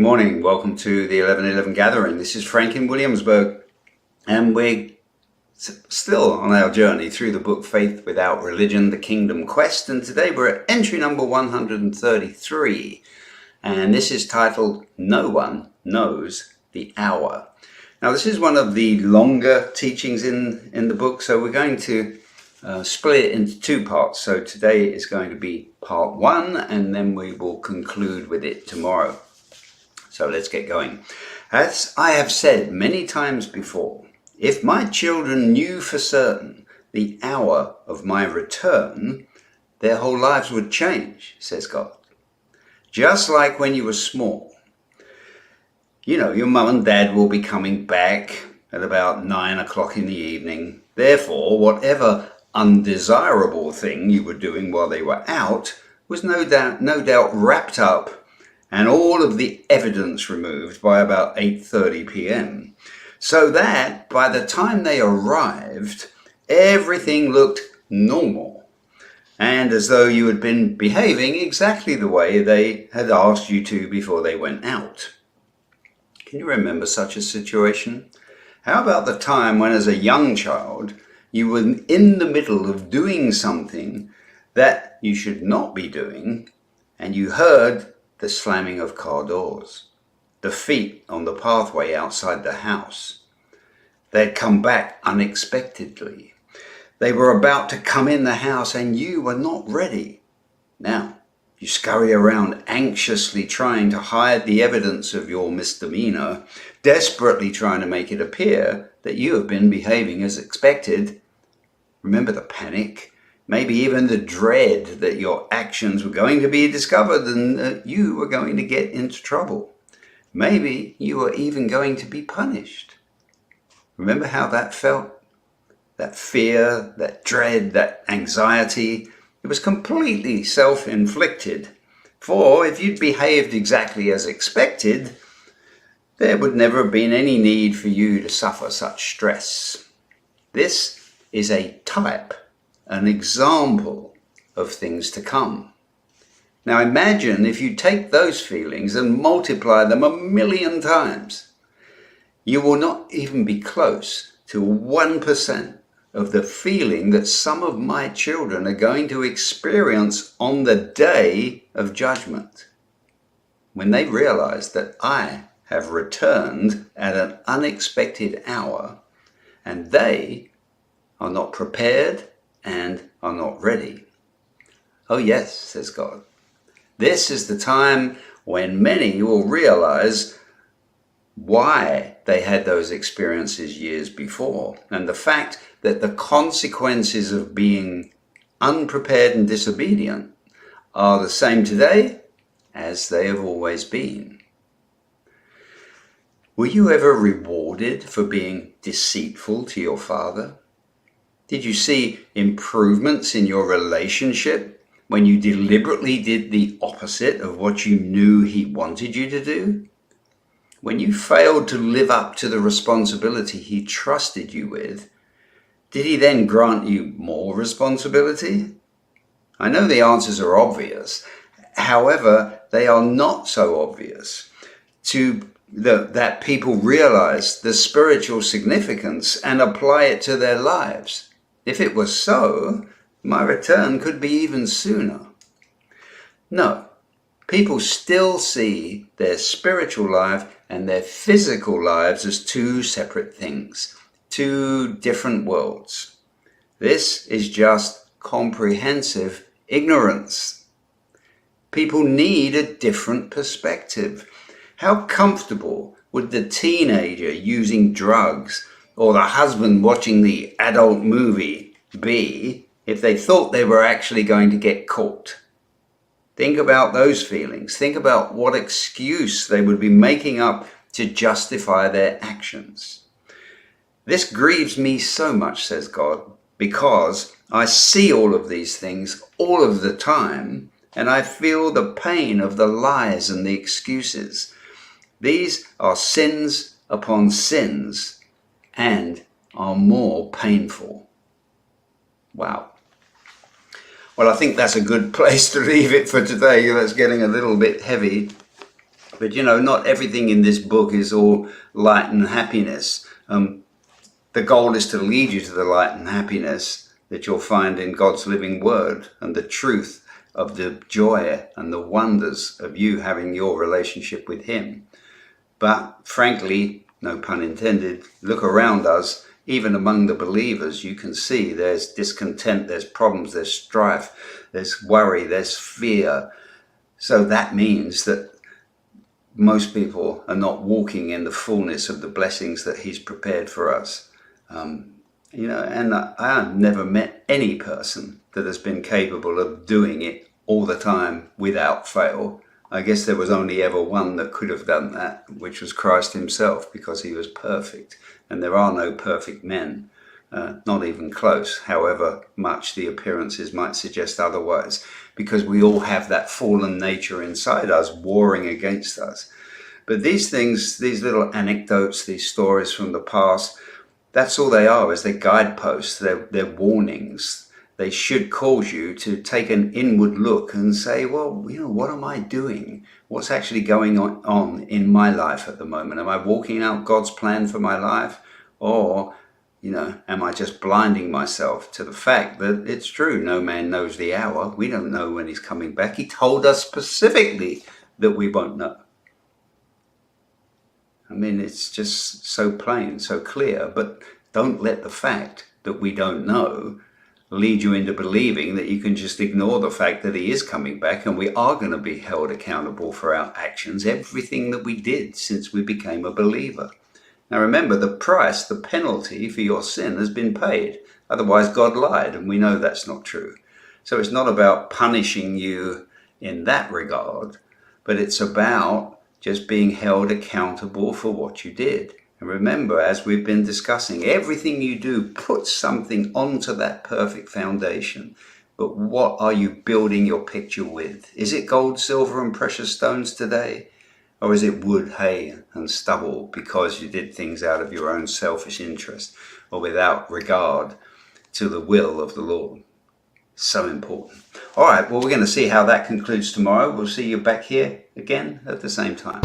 morning. Welcome to the 11:11 gathering. This is Frank in Williamsburg, and we're still on our journey through the book Faith Without Religion, The Kingdom Quest, and today we're at entry number 133, and this is titled No One Knows the Hour. Now, this is one of the longer teachings in the book, so we're going to split it into two parts. So today is going to be part one, and then we will conclude with it tomorrow. So let's get going. As I have said many times before, if my children knew for certain the hour of my return, their whole lives would change, says God. Just like when you were small. You know, your mum and dad will be coming back at about 9 o'clock in the evening. Therefore, whatever undesirable thing you were doing while they were out was no doubt wrapped up and all of the evidence removed by about 8:30 p.m. So that by the time they arrived, everything looked normal and as though you had been behaving exactly the way they had asked you to before they went out. Can you remember such a situation? How about the time when as a young child you were in the middle of doing something that you should not be doing and you heard the slamming of car doors, the feet on the pathway outside the house. They'd come back unexpectedly. They were about to come in the house and you were not ready. Now, you scurry around anxiously trying to hide the evidence of your misdemeanor, desperately trying to make it appear that you have been behaving as expected. Remember the panic? Maybe even the dread that your actions were going to be discovered and that you were going to get into trouble. Maybe you were even going to be punished. Remember how that felt? That fear, that dread, that anxiety. It was completely self-inflicted. For if you'd behaved exactly as expected, there would never have been any need for you to suffer such stress. This is a type, an example of things to come. Now imagine if you take those feelings and multiply them 1,000,000 times. You will not even be close to 1% of the feeling that some of my children are going to experience on the day of judgment, when they realize that I have returned at an unexpected hour and they are not prepared and are not ready. Oh yes, says God. This is the time when many will realize why they had those experiences years before, and the fact that the consequences of being unprepared and disobedient are the same today as they have always been. Were you ever rewarded for being deceitful to your father? Did you see improvements in your relationship when you deliberately did the opposite of what you knew he wanted you to do? When you failed to live up to the responsibility he trusted you with, did he then grant you more responsibility? I know the answers are obvious. However, they are not so obvious that people realize the spiritual significance and apply it to their lives. If it was so, my return could be even sooner. No, people still see their spiritual life and their physical lives as two separate things, two different worlds. This is just comprehensive ignorance. People need a different perspective. How comfortable would the teenager using drugs or the husband watching the adult movie be if they thought they were actually going to get caught? Think about those feelings. Think about what excuse they would be making up to justify their actions. This grieves me so much, says God, because I see all of these things all of the time, and I feel the pain of the lies and the excuses. These are sins upon sins and are more painful. Wow. Well, I think that's a good place to leave it for today. That's getting a little bit heavy. But not everything in this book is all light and happiness. The goal is to lead you to the light and happiness that you'll find in God's living word, and the truth of the joy and the wonders of you having your relationship with him. But frankly, no pun intended, look around us, even among the believers, you can see there's discontent, there's problems, there's strife, there's worry, there's fear. So that means that most people are not walking in the fullness of the blessings that he's prepared for us. And I've never met any person that has been capable of doing it all the time without fail. I guess there was only ever one that could have done that, which was Christ himself, because he was perfect. And there are no perfect men, not even close, however much the appearances might suggest otherwise, because we all have that fallen nature inside us warring against us. But these things, these little anecdotes, these stories from the past, that's all they are, is they're guideposts, they're warnings. They should cause you to take an inward look and say, well, what am I doing? What's actually going on in my life at the moment? Am I walking out God's plan for my life? Or, am I just blinding myself to the fact that it's true, no man knows the hour. We don't know when he's coming back. He told us specifically that we won't know. I mean, it's just so plain, so clear, but don't let the fact that we don't know lead you into believing that you can just ignore the fact that he is coming back and we are going to be held accountable for our actions, everything that we did since we became a believer. Now remember, the price, the penalty for your sin has been paid. Otherwise, God lied, and we know that's not true. So it's not about punishing you in that regard, but it's about just being held accountable for what you did. And remember, as we've been discussing, everything you do puts something onto that perfect foundation. But what are you building your picture with? Is it gold, silver, and precious stones today? Or is it wood, hay, and stubble because you did things out of your own selfish interest or without regard to the will of the Lord? So important. All right, well, we're going to see how that concludes tomorrow. We'll see you back here again at the same time.